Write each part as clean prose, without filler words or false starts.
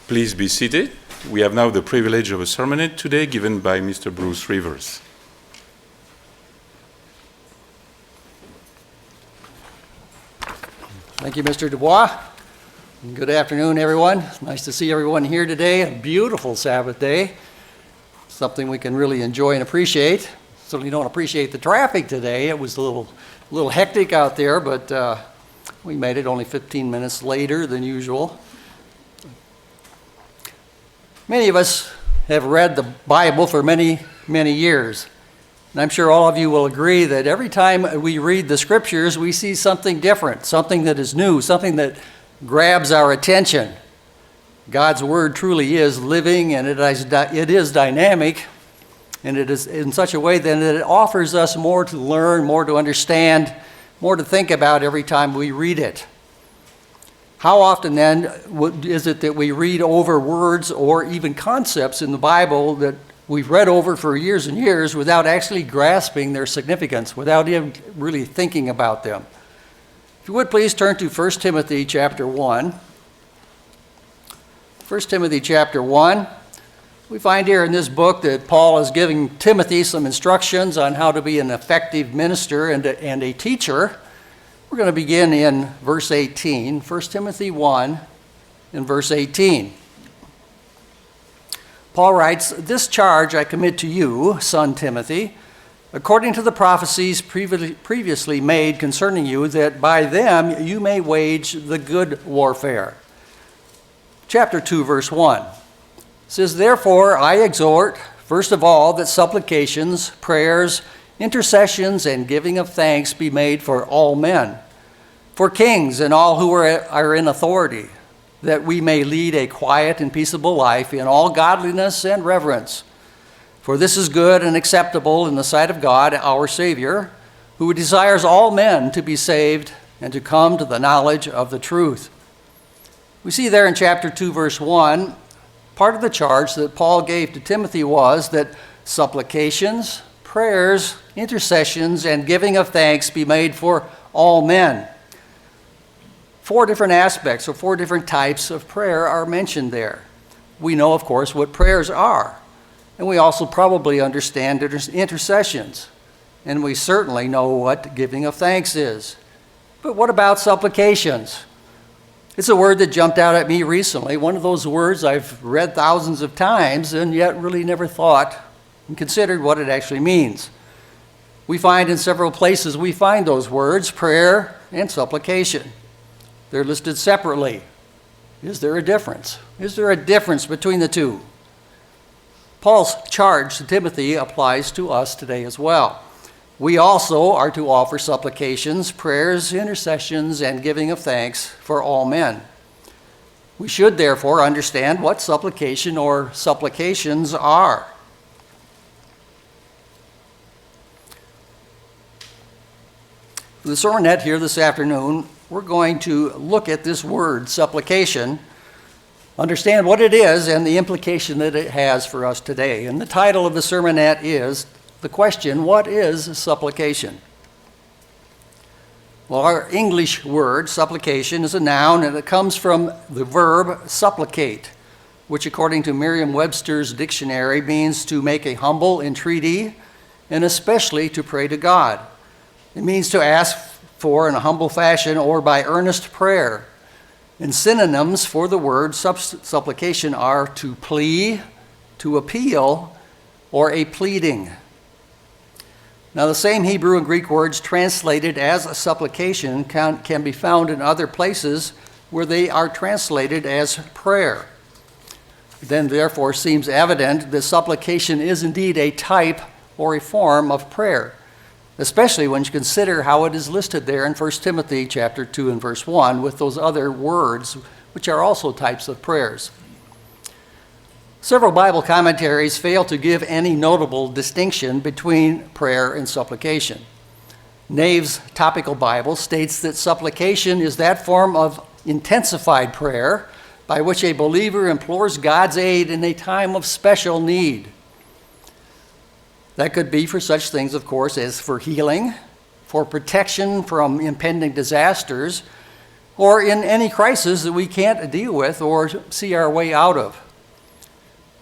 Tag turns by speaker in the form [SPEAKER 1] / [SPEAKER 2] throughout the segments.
[SPEAKER 1] Please be seated. We have now the privilege of a sermonette today given by Mr. Bruce Rivers.
[SPEAKER 2] Thank you, Mr. Dubois. Good afternoon, everyone. It's nice to see everyone here today. A beautiful Sabbath day. Something we can really enjoy and appreciate. Certainly don't appreciate the traffic today. It was a little hectic out there, but we made it only 15 minutes later than usual. Many of us have read the Bible for many, many years. And I'm sure all of you will agree that every time we read the scriptures, we see something different, something that is new, something that grabs our attention. God's word truly is living, and it is dynamic, and it is in such a way that it offers us more to learn, more to understand, more to think about every time we read it. How often then is it that we read over words or even concepts in the Bible that we've read over for years and years without actually grasping their significance, without even really thinking about them? If you would please turn to 1 Timothy chapter 1. 1 Timothy chapter 1. We find here in this book that Paul is giving Timothy some instructions on how to be an effective minister and a teacher. We're going to begin in verse 18, 1 Timothy 1 in verse 18. Paul writes, "This charge I commit to you, son Timothy, according to the prophecies previously made concerning you, that by them you may wage the good warfare." Chapter 2, verse 1 says, "Therefore I exhort, first of all, that supplications, prayers, intercessions, and giving of thanks be made for all men, for kings and all who are in authority, that we may lead a quiet and peaceable life in all godliness and reverence. For this is good and acceptable in the sight of God, our Savior, who desires all men to be saved and to come to the knowledge of the truth." We see there in chapter 2, verse 1, part of the charge that Paul gave to Timothy was that supplications, prayers, intercessions, and giving of thanks be made for all men. 4 different aspects or 4 different types of prayer are mentioned there. We know, of course, what prayers are, and we also probably understand intercessions, and we certainly know what giving of thanks is. But what about supplications? It's a word that jumped out at me recently, one of those words I've read thousands of times and yet really never thought and considered what it actually means. We find in several places, we find those words, prayer and supplication. They're listed separately. Is there a difference? Is there a difference between the two? Paul's charge to Timothy applies to us today as well. We also are to offer supplications, prayers, intercessions, and giving of thanks for all men. We should therefore understand what supplication or supplications are. For the sermonette here this afternoon, we're going to look at this word, supplication, understand what it is and the implication that it has for us today. And the title of the sermonette is the question, what is supplication? Well, our English word, supplication, is a noun, and it comes from the verb supplicate, which according to Merriam-Webster's dictionary means to make a humble entreaty and especially to pray to God. It means to ask for in a humble fashion or by earnest prayer. And synonyms for the word supplication are to plea, to appeal, or a pleading. Now, the same Hebrew and Greek words translated as a supplication can be found in other places where they are translated as prayer. It then, therefore, seems evident that supplication is indeed a type or a form of prayer, especially when you consider how it is listed there in 1 Timothy chapter 2 and verse 1 with those other words, which are also types of prayers. Several Bible commentaries fail to give any notable distinction between prayer and supplication. Nave's Topical Bible states that supplication is that form of intensified prayer by which a believer implores God's aid in a time of special need. That could be for such things, of course, as for healing, for protection from impending disasters, or in any crisis that we can't deal with or see our way out of.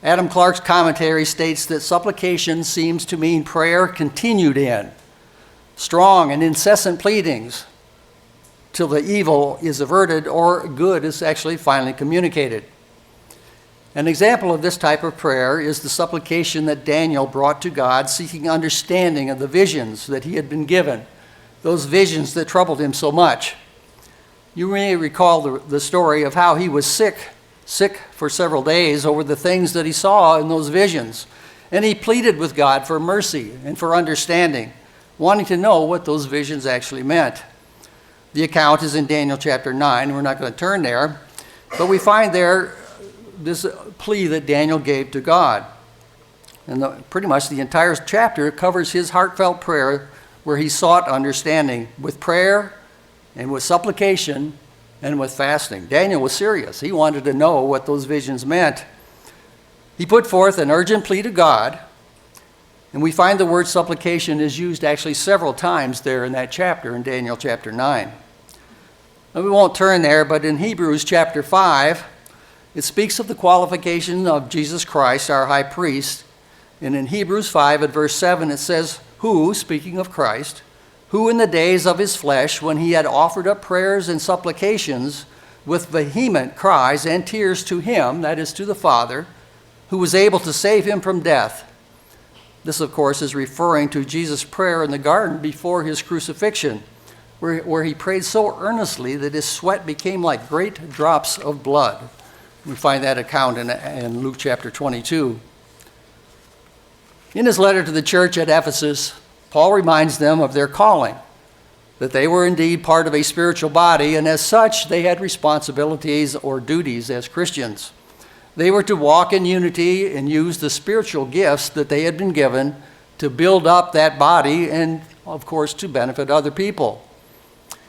[SPEAKER 2] Adam Clarke's commentary states that supplication seems to mean prayer continued in, strong and incessant pleadings till the evil is averted or good is actually finally communicated. An example of this type of prayer is the supplication that Daniel brought to God, seeking understanding of the visions that he had been given, those visions that troubled him so much. You may recall the story of how he was sick for several days over the things that he saw in those visions. And he pleaded with God for mercy and for understanding, wanting to know what those visions actually meant. The account is in Daniel chapter 9. We're not going to turn there, but we find there this plea that Daniel gave to God. And pretty much the entire chapter covers his heartfelt prayer where he sought understanding with prayer and with supplication and with fasting. Daniel was serious. He wanted to know what those visions meant. He put forth an urgent plea to God, and we find the word supplication is used actually several times there in that chapter, in Daniel chapter 9. And we won't turn there, but in Hebrews chapter 5, it speaks of the qualification of Jesus Christ, our high priest. And in Hebrews 5 at verse 7, it says, who, speaking of Christ, who in the days of his flesh, when he had offered up prayers and supplications with vehement cries and tears to him, that is to the Father, who was able to save him from death. This, of course, is referring to Jesus' prayer in the garden before his crucifixion, where he prayed so earnestly that his sweat became like great drops of blood. We find that account in Luke chapter 22. In his letter to the church at Ephesus, Paul reminds them of their calling, that they were indeed part of a spiritual body, and as such, they had responsibilities or duties as Christians. They were to walk in unity and use the spiritual gifts that they had been given to build up that body and, of course, to benefit other people.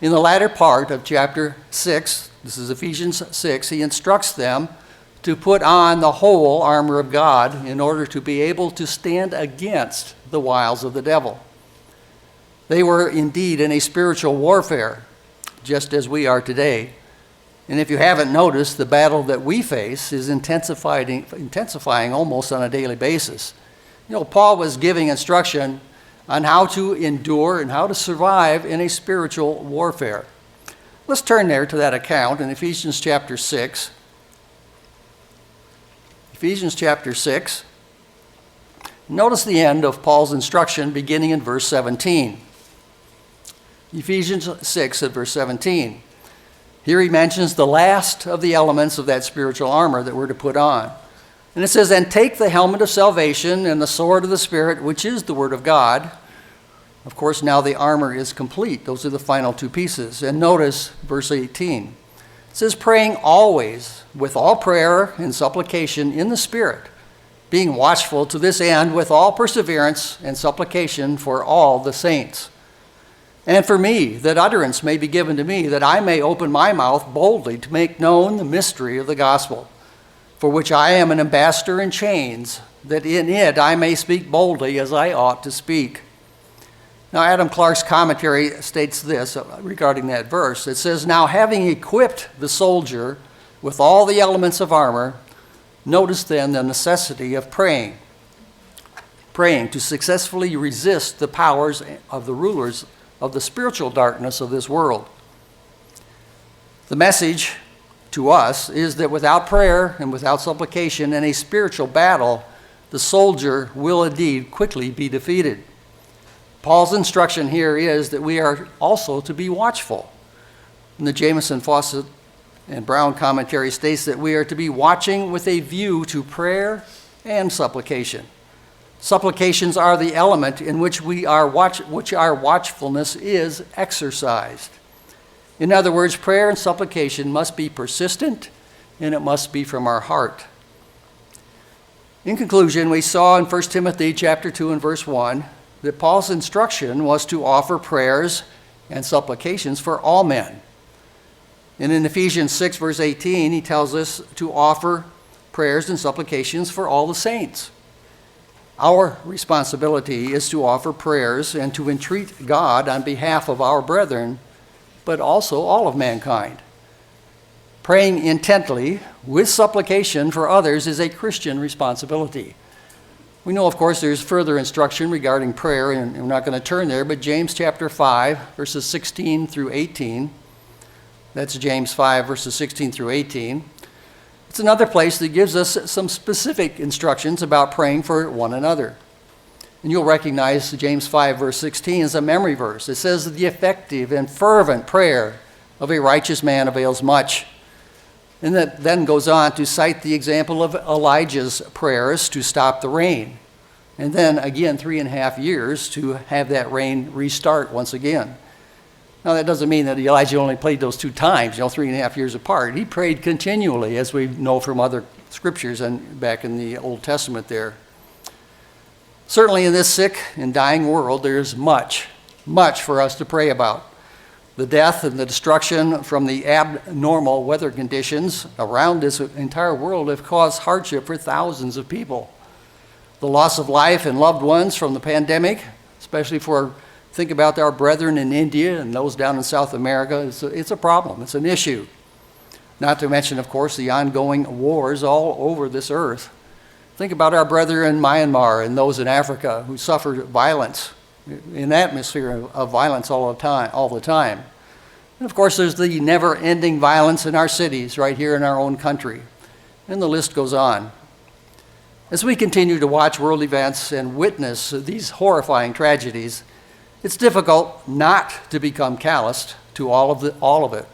[SPEAKER 2] In the latter part of chapter 6, this is Ephesians 6, he instructs them to put on the whole armor of God in order to be able to stand against the wiles of the devil. They were indeed in a spiritual warfare, just as we are today. And if you haven't noticed, the battle that we face is intensifying almost on a daily basis. You know, Paul was giving instruction on how to endure and how to survive in a spiritual warfare. Let's turn there to that account in Ephesians chapter 6. Ephesians chapter 6. Notice the end of Paul's instruction beginning in verse 17. Ephesians 6 at verse 17. Here he mentions the last of the elements of that spiritual armor that we're to put on. And it says, and take the helmet of salvation and the sword of the Spirit, which is the word of God. Of course, now the armor is complete. Those are the final two pieces. And notice verse 18. It says, praying always with all prayer and supplication in the Spirit, being watchful to this end with all perseverance and supplication for all the saints. And for me, that utterance may be given to me, that I may open my mouth boldly to make known the mystery of the gospel, for which I am an ambassador in chains, that in it I may speak boldly as I ought to speak. Now, Adam Clarke's commentary states this regarding that verse. It says, now having equipped the soldier with all the elements of armor, notice then the necessity of praying to successfully resist the powers of the rulers of the spiritual darkness of this world. The message to us is that without prayer and without supplication in a spiritual battle, the soldier will indeed quickly be defeated. Paul's instruction here is that we are also to be watchful. And the Jameson, Fawcett, and Brown commentary states that we are to be watching with a view to prayer and supplication. Supplications are the element in which our watchfulness is exercised. In other words, prayer and supplication must be persistent, and it must be from our heart. In conclusion, we saw in 1 Timothy chapter 2 and verse 1 that Paul's instruction was to offer prayers and supplications for all men. And in Ephesians 6 verse 18, he tells us to offer prayers and supplications for all the saints. Our responsibility is to offer prayers and to entreat God on behalf of our brethren, but also all of mankind. Praying intently with supplication for others is a Christian responsibility. We know, of course, there's further instruction regarding prayer, and we're not going to turn there, but James chapter 5, verses 16 through 18. That's James 5, verses 16 through 18. It's another place that gives us some specific instructions about praying for one another. And you'll recognize James 5, verse 16 as a memory verse. It says that the effective and fervent prayer of a righteous man avails much. And that then goes on to cite the example of Elijah's prayers to stop the rain. And then again, 3.5 years to have that rain restart once again. Now that doesn't mean that Elijah only prayed those 2 times, 3.5 years apart. He prayed continually, as we know from other scriptures and back in the Old Testament there. Certainly in this sick and dying world, there's much for us to pray about. The death and the destruction from the abnormal weather conditions around this entire world have caused hardship for thousands of people. The loss of life and loved ones from the pandemic, especially think about our brethren in India and those down in South America, it's a problem, it's an issue. Not to mention, of course, the ongoing wars all over this earth. Think about our brethren in Myanmar and those in Africa who suffered violence, an atmosphere of violence all the time. And of course, there's the never-ending violence in our cities right here in our own country. And the list goes on. As we continue to watch world events and witness these horrifying tragedies, it's difficult not to become calloused to all of it.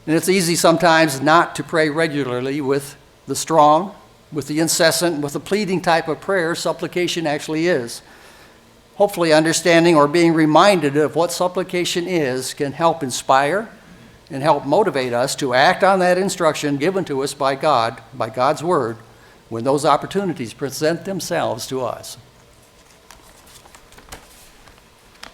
[SPEAKER 2] And it's easy sometimes not to pray regularly with the strong, with the incessant, with the pleading type of prayer supplication actually is. Hopefully understanding or being reminded of what supplication is can help inspire and help motivate us to act on that instruction given to us by God, by God's word, when those opportunities present themselves to us.